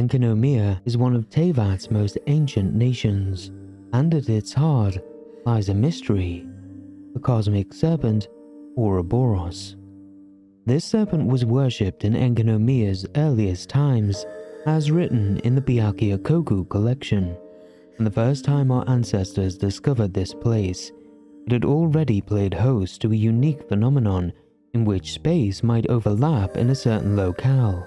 Enkanomiya is one of Teyvat's most ancient nations, and at its heart lies a mystery, the cosmic serpent Ouroboros. This serpent was worshipped in Enkanomiya's earliest times, as written in the Byakuya collection, and the first time our ancestors discovered this place, it had already played host to a unique phenomenon in which space might overlap in a certain locale.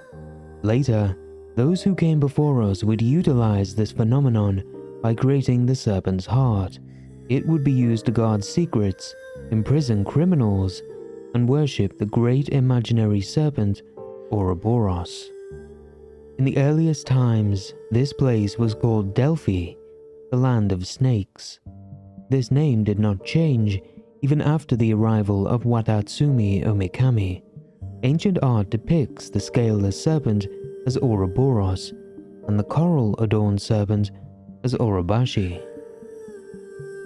Later, those who came before us would utilize this phenomenon by creating the serpent's heart. It would be used to guard secrets, imprison criminals, and worship the great imaginary serpent Ouroboros. In the earliest times, this place was called Delphi, the land of snakes. This name did not change even after the arrival of Watatsumi Omikami. Ancient art depicts the scaleless serpent as Ouroboros and the coral-adorned serpent as Orobashi.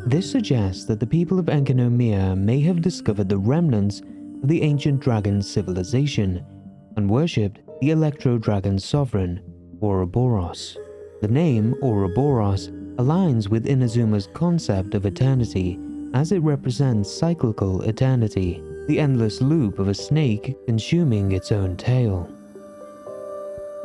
This suggests that the people of Enkanomiya may have discovered the remnants of the ancient dragon civilization and worshipped the electro-dragon sovereign, Ouroboros. The name Ouroboros aligns with Inazuma's concept of eternity, as it represents cyclical eternity, the endless loop of a snake consuming its own tail.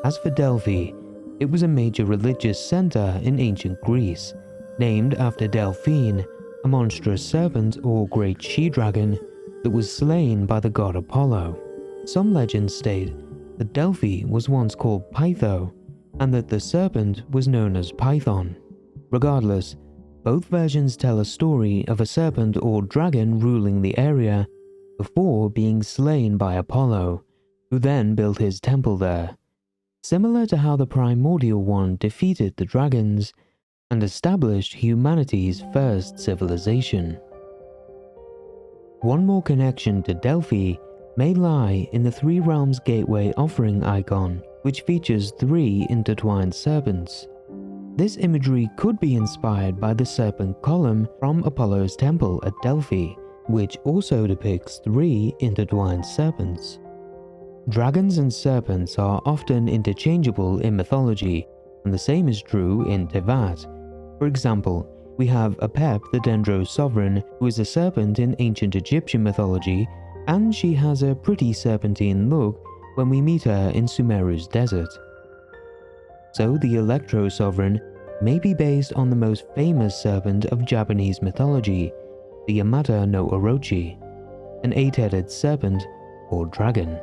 As for Delphi, it was a major religious center in ancient Greece, named after Delphine, a monstrous serpent or great she-dragon that was slain by the god Apollo. Some legends state that Delphi was once called Pytho, and that the serpent was known as Python. Regardless, both versions tell a story of a serpent or dragon ruling the area before being slain by Apollo, who then built his temple there, similar to how the primordial one defeated the dragons and established humanity's first civilization. One more connection to Delphi may lie in the Three Realms Gateway offering icon, which features 3 intertwined serpents. This imagery could be inspired by the serpent column from Apollo's temple at Delphi, which also depicts 3 intertwined serpents. Dragons and serpents are often interchangeable in mythology, and the same is true in Teyvat. For example, we have Apep, the Dendro sovereign, who is a serpent in ancient Egyptian mythology, and she has a pretty serpentine look when we meet her in Sumeru's desert. So the Electro sovereign may be based on the most famous serpent of Japanese mythology, the Yamata no Orochi, an 8-headed serpent or dragon.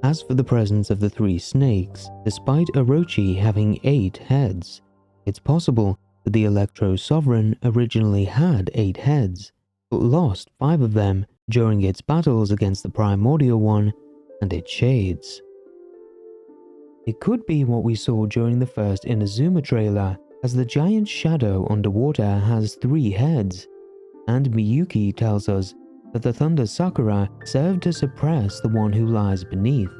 As for the presence of the 3 snakes, despite Orochi having 8 heads, it's possible that the Electro sovereign originally had 8 heads, but lost 5 of them during its battles against the primordial one and its shades. It could be what we saw during the first Inazuma trailer, as the giant shadow underwater has 3 heads, and Miyuki tells us that the Thunder Sakura served to suppress the one who lies beneath.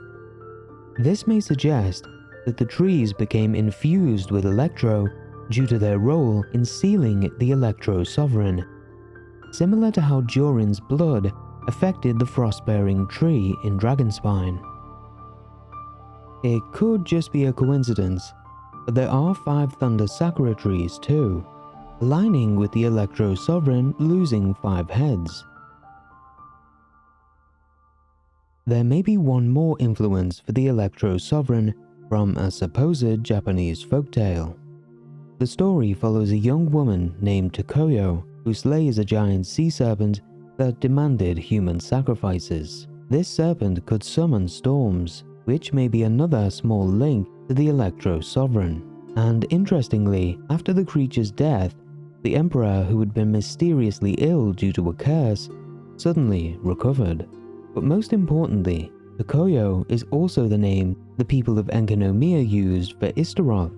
This may suggest that the trees became infused with Electro due to their role in sealing the Electro sovereign, similar to how Jorin's blood affected the frost-bearing tree in Dragonspine. It could just be a coincidence, but there are 5 Thunder Sakura trees too, aligning with the Electro sovereign losing 5 heads. There may be one more influence for the Electro sovereign from a supposed Japanese folktale. The story follows a young woman named Tokoyo who slays a giant sea serpent that demanded human sacrifices. This serpent could summon storms, which may be another small link to the Electro sovereign. And interestingly, after the creature's death, the emperor, who had been mysteriously ill due to a curse, suddenly recovered. But most importantly, Tokoyo is also the name the people of Enkanomiya used for Istaroth,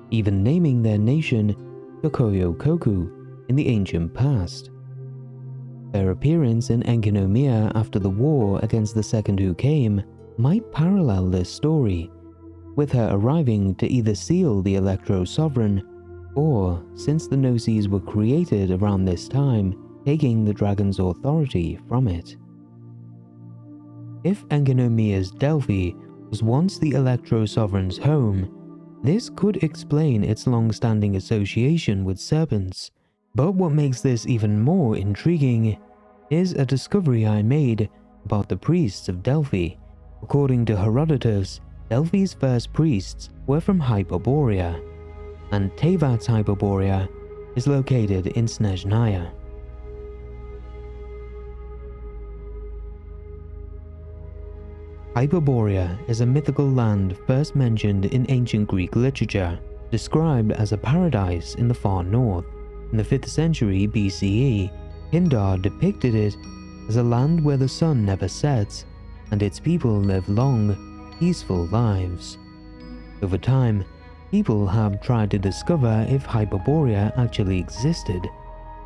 even naming their nation Tokoyo Koku in the ancient past. Her appearance in Enkanomiya after the war against the Second Who Came might parallel this story, with her arriving to either seal the Electro sovereign, or, since the Gnosis were created around this time, taking the dragon's authority from it. If Enkanomiya's Delphi was once the Electro-Sovereign's home. This could explain its long-standing association with serpents. But what makes this even more intriguing is a discovery I made about the priests of Delphi. According to Herodotus, Delphi's first priests were from Hyperborea, and Teyvat's Hyperborea is located in Snezhnaya. Hyperborea is a mythical land first mentioned in ancient Greek literature, described as a paradise in the far north. In the 5th century BCE, Pindar depicted it as a land where the sun never sets and its people live long, peaceful lives. Over time, people have tried to discover if Hyperborea actually existed,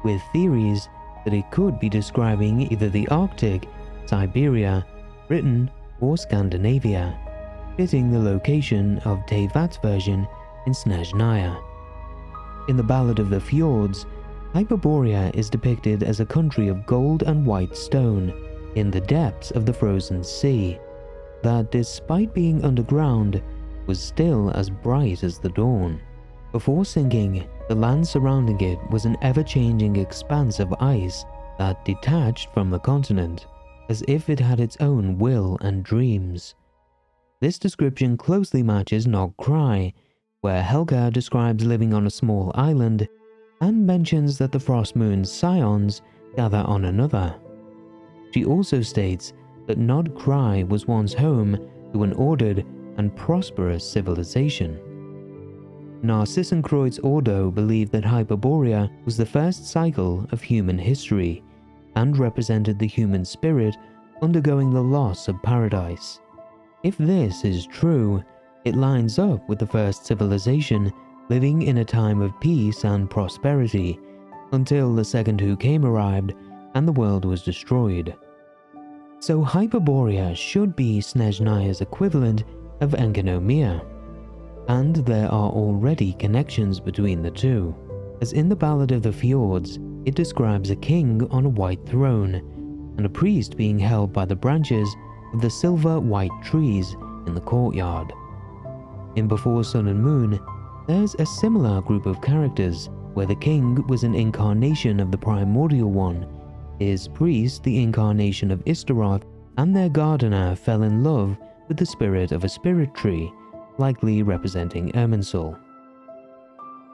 with theories that it could be describing either the Arctic, Siberia, Britain, or Scandinavia, fitting the location of Teyvat's version in Snezhnaya. In the Ballad of the Fjords, Hyperborea is depicted as a country of gold and white stone in the depths of the frozen sea, that despite being underground, was still as bright as the dawn. Before sinking, the land surrounding it was an ever-changing expanse of ice that detached from the continent, as if it had its own will and dreams. This description closely matches Nog Cry, where Helga describes living on a small island and mentions that the Frost Moon's scions gather on another. She also states that Nog Cry was once home to an ordered and prosperous civilization. Narcissenkreutz Ordo believed that Hyperborea was the first cycle of human history and represented the human spirit undergoing the loss of paradise. If this is true, it lines up with the first civilization living in a time of peace and prosperity until the second Who Came arrived and the world was destroyed. So Hyperborea should be Snezhnaya's equivalent of Enkanomiya, and there are already connections between the two, as in the Ballad of the Fjords, it describes a king on a white throne and a priest being held by the branches of the silver white trees in the courtyard. In Before Sun and Moon, there's a similar group of characters where the king was an incarnation of the primordial one, his priest the incarnation of Ishtaroth, and their gardener fell in love with the spirit of a spirit tree, likely representing Irminsul.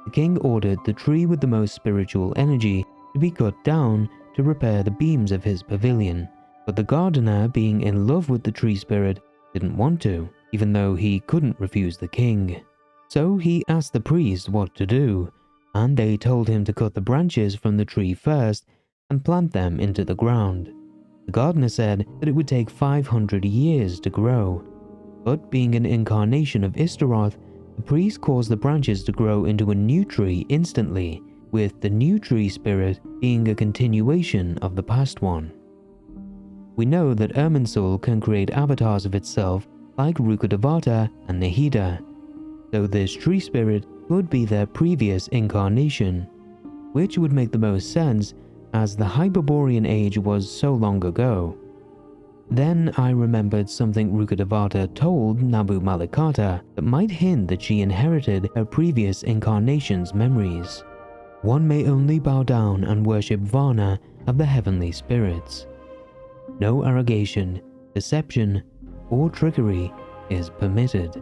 The king ordered the tree with the most spiritual energy to be cut down to repair the beams of his pavilion, but the gardener, being in love with the tree spirit, didn't want to, even though he couldn't refuse the king. So he asked the priest what to do, and they told him to cut the branches from the tree first and plant them into the ground. The gardener said that it would take 500 years to grow, but being an incarnation of Ishtaroth, the priest caused the branches to grow into a new tree instantly, with the new tree spirit being a continuation of the past one. We know that Irminsul can create avatars of itself like Rukkhadevata and Nahida, so this tree spirit could be their previous incarnation, which would make the most sense as the Hyperborean age was so long ago. Then I remembered something Rukkhadevata told Nabu Malikata that might hint that she inherited her previous incarnation's memories. One may only bow down and worship Varna of the heavenly spirits. No arrogation, deception, or trickery is permitted.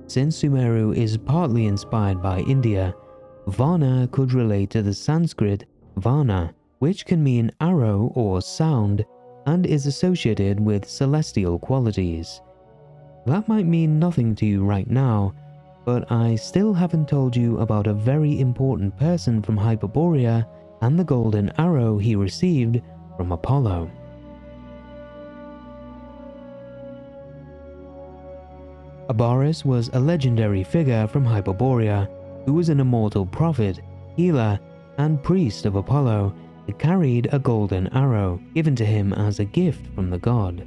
Since Sumeru is partly inspired by India, Varna could relate to the Sanskrit Varna, which can mean arrow or sound, and is associated with celestial qualities. That might mean nothing to you right now, but I still haven't told you about a very important person from Hyperborea and the golden arrow he received from Apollo. Abaris was a legendary figure from Hyperborea who was an immortal prophet, healer, and priest of Apollo that carried a golden arrow given to him as a gift from the god.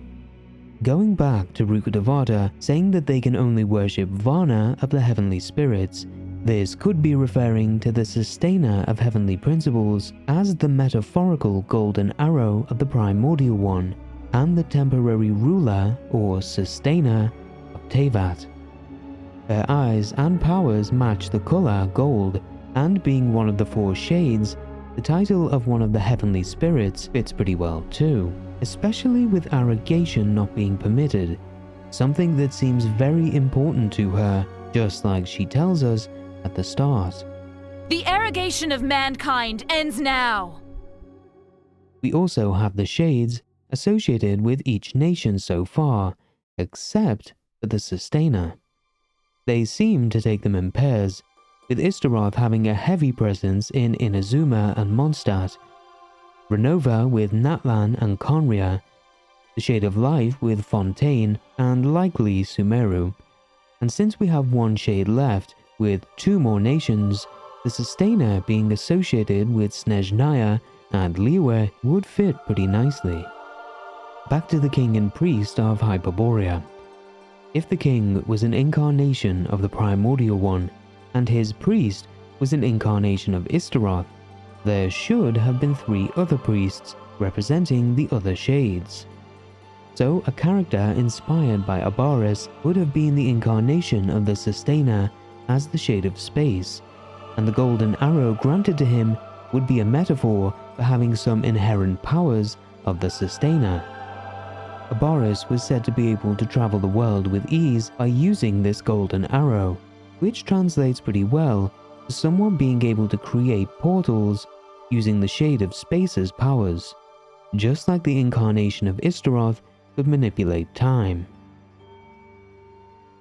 Going back to Rukkhadevata saying that they can only worship Varna of the heavenly spirits, this could be referring to the sustainer of heavenly principles as the metaphorical golden arrow of the primordial one, and the temporary ruler or sustainer of Teyvat. Her eyes and powers match the color gold, and being one of the four shades, the title of one of the heavenly spirits fits pretty well too, especially with arrogation not being permitted, something that seems very important to her, just like she tells us at the start. The arrogation of mankind ends now! We also have the shades associated with each nation so far, except for the Sustainer. They seem to take them in pairs, with Istaroth having a heavy presence in Inazuma and Mondstadt, Renova with Natlan and Conria, the Shade of Life with Fontaine and likely Sumeru. And since we have one shade left, with 2 more nations, the Sustainer being associated with Snezhnaya and Liyue would fit pretty nicely. Back to the king and priest of Hyperborea. If the king was an incarnation of the Primordial One, and his priest was an incarnation of Istaroth, there should have been 3 other priests representing the other shades. So a character inspired by Abaris would have been the incarnation of the Sustainer as the Shade of Space, and the golden arrow granted to him would be a metaphor for having some inherent powers of the Sustainer. Abaris was said to be able to travel the world with ease by using this golden arrow, which translates pretty well to someone being able to create portals using the Shade of Space's powers, just like the incarnation of Istaroth could manipulate time.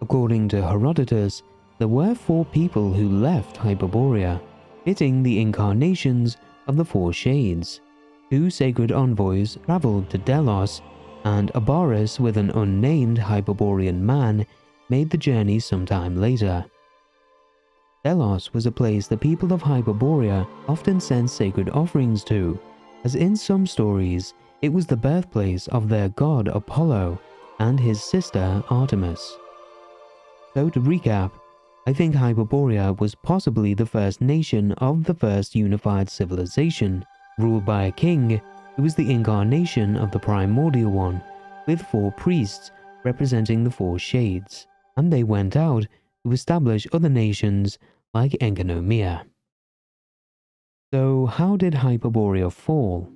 According to Herodotus, there were 4 people who left Hyperborea, fitting the incarnations of the 4 shades. 2 sacred envoys traveled to Delos, and Abaris with an unnamed Hyperborean man made the journey sometime later. Delos was a place the people of Hyperborea often sent sacred offerings to, as in some stories it was the birthplace of their god Apollo and his sister Artemis. So to recap, I think Hyperborea was possibly the first nation of the first unified civilization, ruled by a king who was the incarnation of the Primordial One, with 4 priests representing the 4 shades, and they went out to establish other nations like Enkanomiya. So how did Hyperborea fall?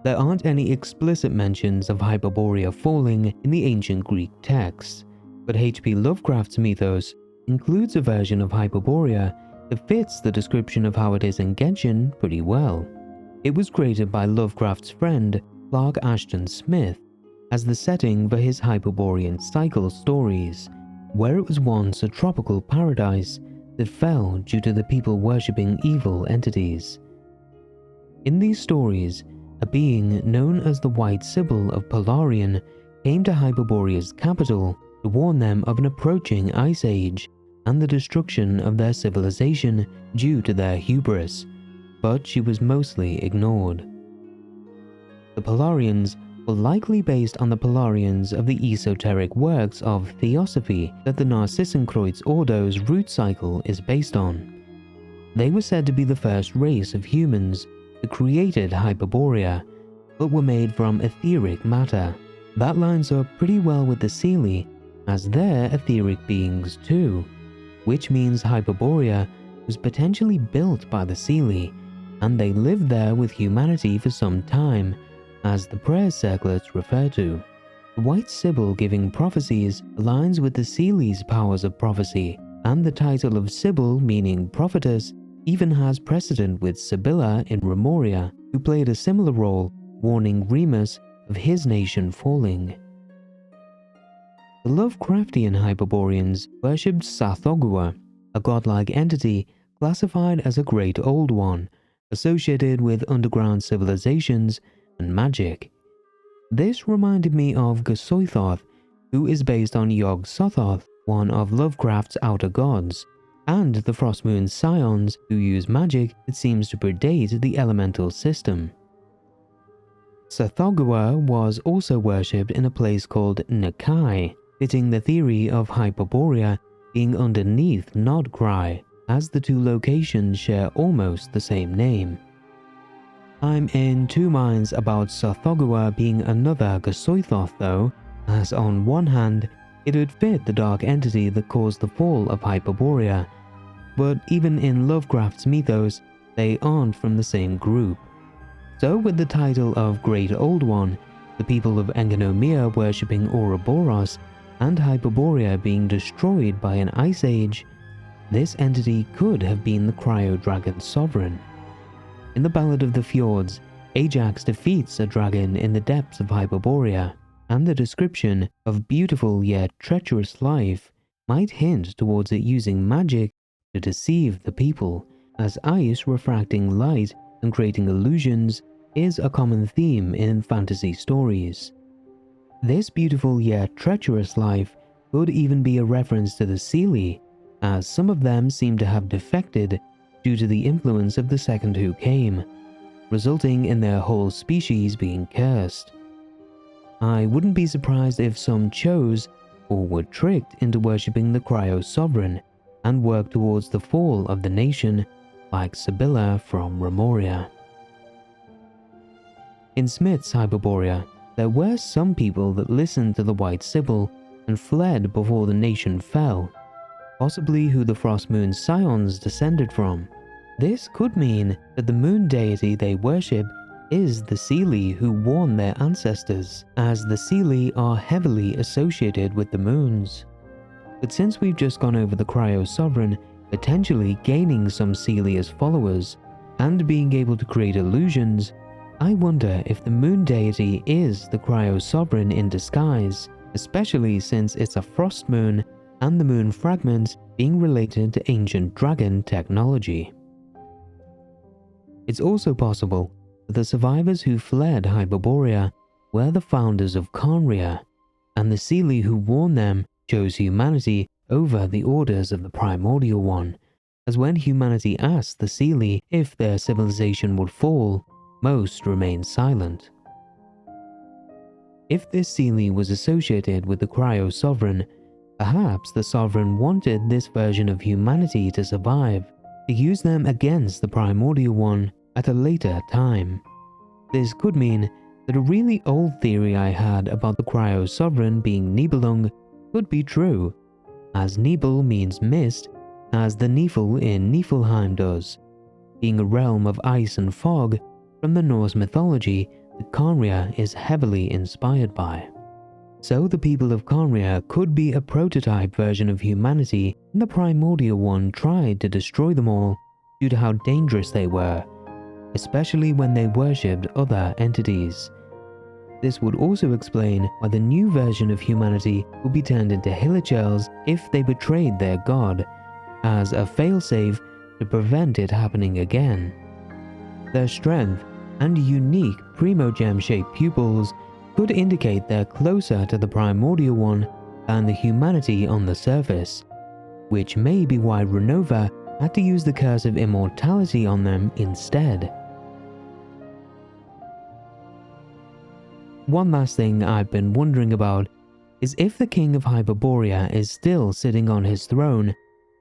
There aren't any explicit mentions of Hyperborea falling in the ancient Greek texts, but H.P. Lovecraft's mythos includes a version of Hyperborea that fits the description of how it is in Genshin pretty well. It was created by Lovecraft's friend Clark Ashton Smith as the setting for his Hyperborean cycle stories, where it was once a tropical paradise that fell due to the people worshipping evil entities. In these stories, a being known as the White Sibyl of Polarion came to Hyperborea's capital to warn them of an approaching ice age and the destruction of their civilization due to their hubris, but she was mostly ignored. The Polarians were likely based on the Polarians of the esoteric works of Theosophy that the Narcissenkreuz Ordo's root cycle is based on. They were said to be the first race of humans that created Hyperborea, but were made from etheric matter. That lines up pretty well with the Seelie, as they're etheric beings too, which means Hyperborea was potentially built by the Seelie, and they lived there with humanity for some time, as the prayer circlets refer to. The White Sibyl giving prophecies aligns with the Seelie's powers of prophecy, and the title of Sibyl, meaning prophetess, even has precedent with Sibylla in Remoria, who played a similar role, warning Remus of his nation falling. The Lovecraftian Hyperboreans worshipped Tsathoggua, a godlike entity classified as a Great Old One, associated with underground civilizations and magic. This reminded me of Gsoithoth, who is based on Yog-Sothoth, one of Lovecraft's outer gods, and the Frostmoon Scions, who use magic that seems to predate the elemental system. Tsathoggua was also worshipped in a place called Nakai, fitting the theory of Hyperborea being underneath Nodkrai, as the two locations share almost the same name. I'm in two minds about Tsathoggua being another Gasoithoth though, as on one hand, it would fit the dark entity that caused the fall of Hyperborea, but even in Lovecraft's mythos, they aren't from the same group. So with the title of Great Old One, the people of Engenomia worshipping Ouroboros, and Hyperborea being destroyed by an ice age, this entity could have been the Cryo Dragon Sovereign. In the Ballad of the Fjords, Ajax defeats a dragon in the depths of Hyperborea, and the description of beautiful yet treacherous life might hint towards it using magic to deceive the people, as ice refracting light and creating illusions is a common theme in fantasy stories. This beautiful yet treacherous life could even be a reference to the Seelie, as some of them seem to have defected due to the influence of the Second Who Came, resulting in their whole species being cursed. I wouldn't be surprised if some chose or were tricked into worshipping the Cryo Sovereign and worked towards the fall of the nation like Sibylla from Remoria. In Smith's Hyperborea, there were some people that listened to the White Sibyl and fled before the nation fell, possibly who the Frost Moon Scions descended from. This could mean that the moon deity they worship is the Seelie who warned their ancestors, as the Seelie are heavily associated with the moons. But since we've just gone over the Cryo Sovereign potentially gaining some Seelie as followers and being able to create illusions, I wonder if the moon deity is the Cryo Sovereign in disguise, especially since it's a frost moon and the moon fragments being related to ancient dragon technology. It's also possible that the survivors who fled Hyperborea were the founders of Khaenri'ah, and the Seelie who warned them chose humanity over the orders of the Primordial One, as when humanity asked the Seelie if their civilization would fall, most remained silent. If this Seelie was associated with the Cryo Sovereign, perhaps the Sovereign wanted this version of humanity to survive, to use them against the Primordial One at a later time. This could mean that a really old theory I had about the Cryo Sovereign being Nibelung could be true, as Nibel means mist, as the Nifl in Niflheim does, being a realm of ice and fog from the Norse mythology that Khaenri'ah is heavily inspired by. So the people of Khaenri'ah could be a prototype version of humanity, and the Primordial One tried to destroy them all due to how dangerous they were, especially when they worshipped other entities. This would also explain why the new version of humanity would be turned into Hilichurls if they betrayed their god, as a failsafe to prevent it happening again. Their strength and unique primogem-shaped pupils could indicate they're closer to the Primordial One than the humanity on the surface, which may be why Renova had to use the Curse of Immortality on them instead. One last thing I've been wondering about is if the King of Hyperborea is still sitting on his throne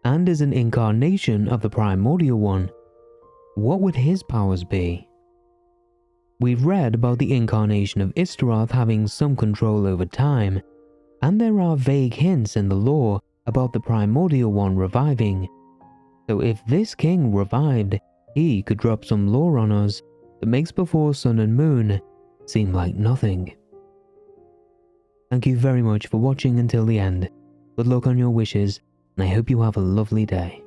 and is an incarnation of the Primordial One, what would his powers be? We've read about the incarnation of Istaroth having some control over time, and there are vague hints in the lore about the Primordial One reviving. So if this king revived, he could drop some lore on us that makes Before Sun and Moon seem like nothing. Thank you very much for watching until the end. Good luck on your wishes, and I hope you have a lovely day.